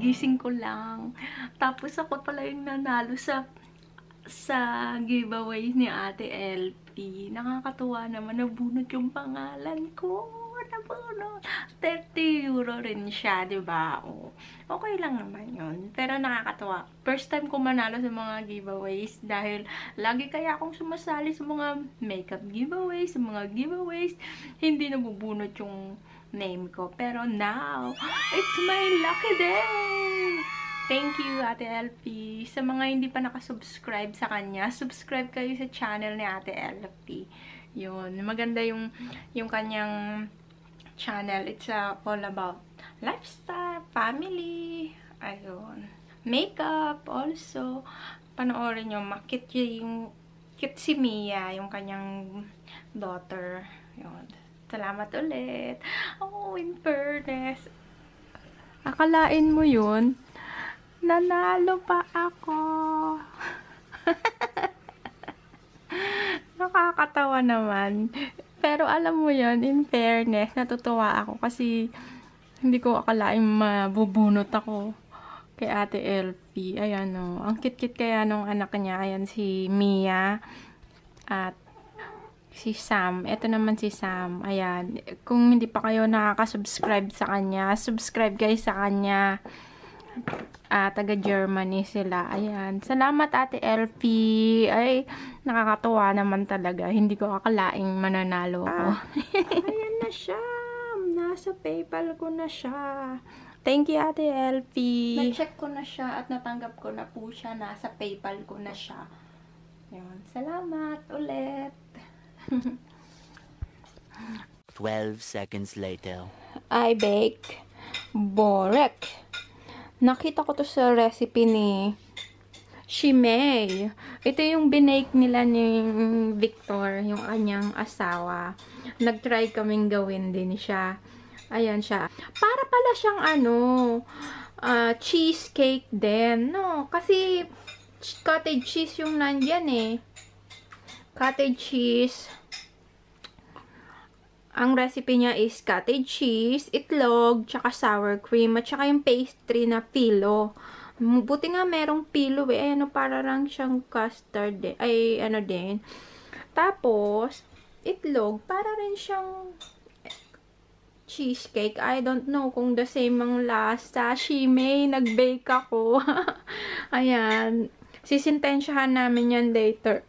kagigising ko lang. Tapos ako pala yung nanalo sa giveaway ni Ate LP. Nakakatuwa naman, nabunot yung pangalan ko. Nabunot. 30 euro rin siya, diba? O, okay lang naman yun. Pero nakakatuwa. First time ko manalo sa mga giveaways dahil lagi kaya akong sumasali sa mga makeup giveaways, sa mga giveaways. Hindi nabubunot yung name ko. Pero now, it's my lucky day! Thank you, Ate LP. Sa mga hindi pa nakasubscribe sa kanya, subscribe kayo sa channel ni Ate LP. Yun. Maganda yung kanyang channel. It's all about lifestyle, family, ayun. Makeup, also. Panoorin nyo, cute si Mia, yung kanyang daughter. Yun. Salamat ulit. Oh, in fairness. Akalain mo yun? Nanalo pa ako. Nakakatawa naman. Pero alam mo yun, in fairness, natutuwa ako kasi hindi ko akalaing mabubunot ako kay Ate LP. Ayan o. Ang cute-cute kaya nung anak niya. Ayan si Mia at si Sam. Ito naman si Sam. Ayan. Kung hindi pa kayo nakaka-subscribe sa kanya, subscribe guys sa kanya. Taga Germany sila. Ayan. Salamat Ate LP. Ay, nakakatuwa naman talaga. Hindi ko akalaing mananalo ako. Ayan na siya. Nasa PayPal ko na siya. Thank you Ate LP. Na-check ko na siya at natanggap ko na po siya. Nasa PayPal ko na siya. Ayan. Salamat ulit. 12 seconds later. I bake borek. Nakita ko to sa recipe ni Shimei. Ito yung binake nila ni Victor, yung kanyang asawa. Nag-try kaming gawin din siya. Ayan siya. Para pala siyang cheesecake din, no? Kasi cottage cheese yung nandyan eh. Cottage cheese. Ang recipe niya is cottage cheese, itlog, tsaka sour cream, at tsaka yung pastry na phyllo. Buti nga merong phyllo eh. Ano, para lang siyang custard eh. Ay, ano din. Tapos, itlog, para rin siyang cheesecake. I don't know kung the same ang lasa. Shimei, nag-bake ako. Ayan. Sisintensyahan namin yan later.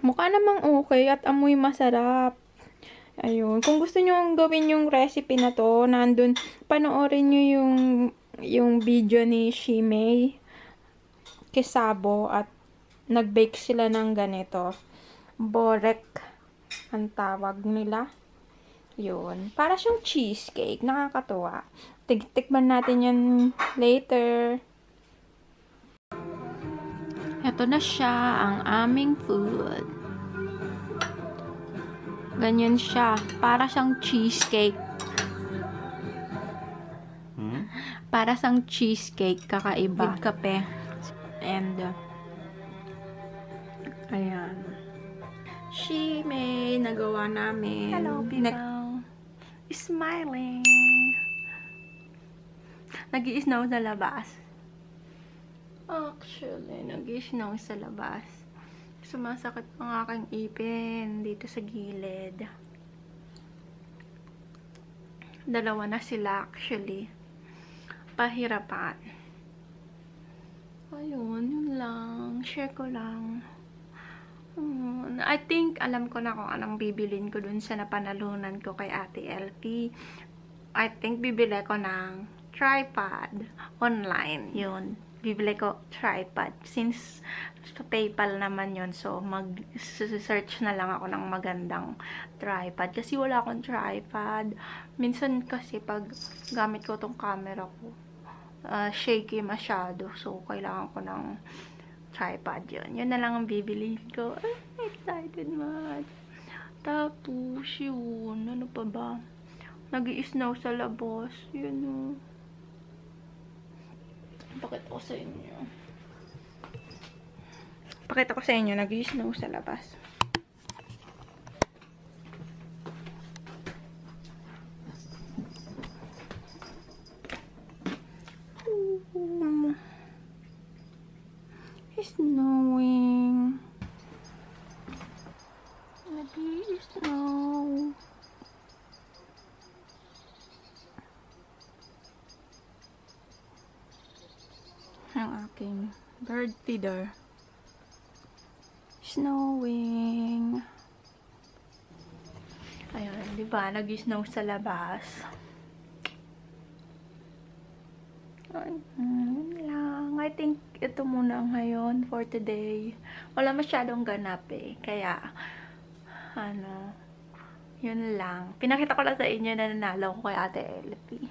Mukha namang okay at amoy masarap. Ayun. Kung gusto nyo gawin yung recipe na to, nandun, panoorin nyo yung video ni Shimei Kesabo at nag-bake sila ng ganito. Borek ang tawag nila. Yun. Para siyang cheesecake. Nakakatuwa. Tikman natin yan later. Ito na siya, ang aming food. Ganyan siya. Para siyang cheesecake. Para siyang cheesecake. Kakaiba. With kape. And, ayan. Shimei, nagawa namin. Hello, people. Smiling. Nag-i-snow sa labas. Actually, nag-i-snow sa labas. Sumasakit ang aking ipin dito sa gilid. Dalawa na sila actually. Pahirapan. Ayun, yun lang. Share ko lang. I think, alam ko na kung anong bibilin ko dun sa napanalunan ko kay Ate LP. I think, bibili ko ng tripod online. Yun. Bibili ko tripod. Since sa PayPal naman yun, so mag-search na lang ako ng magandang tripod. Kasi wala akong tripod. Minsan kasi pag gamit ko tong camera ko, shaky masyado. So, kailangan ko ng tripod yun. Yun na lang ang bibiliin ko. Ay, excited much. Tapos, yun. Ano pa ba? Nag-i-snow sa labas. Yun o. Pakita ko sa inyo. Pakita ko sa inyo. Nag-i-snow sa labas. snowing. Nag-i-snow. Ang aking bird feeder. Snowing. Ayun, di ba? Nag-snow sa labas. Yun lang. I think ito muna ngayon for today. Wala masyadong ganap eh. Kaya, yun lang. Pinakita ko lang sa inyo na nanalo ko kay Ate Elfie.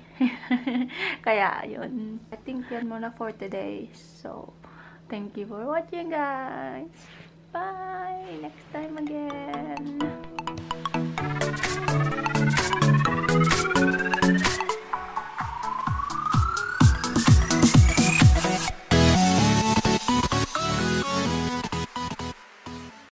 Kaya, yun. I think yan muna for today. So, thank you for watching, guys. Bye! Next time again.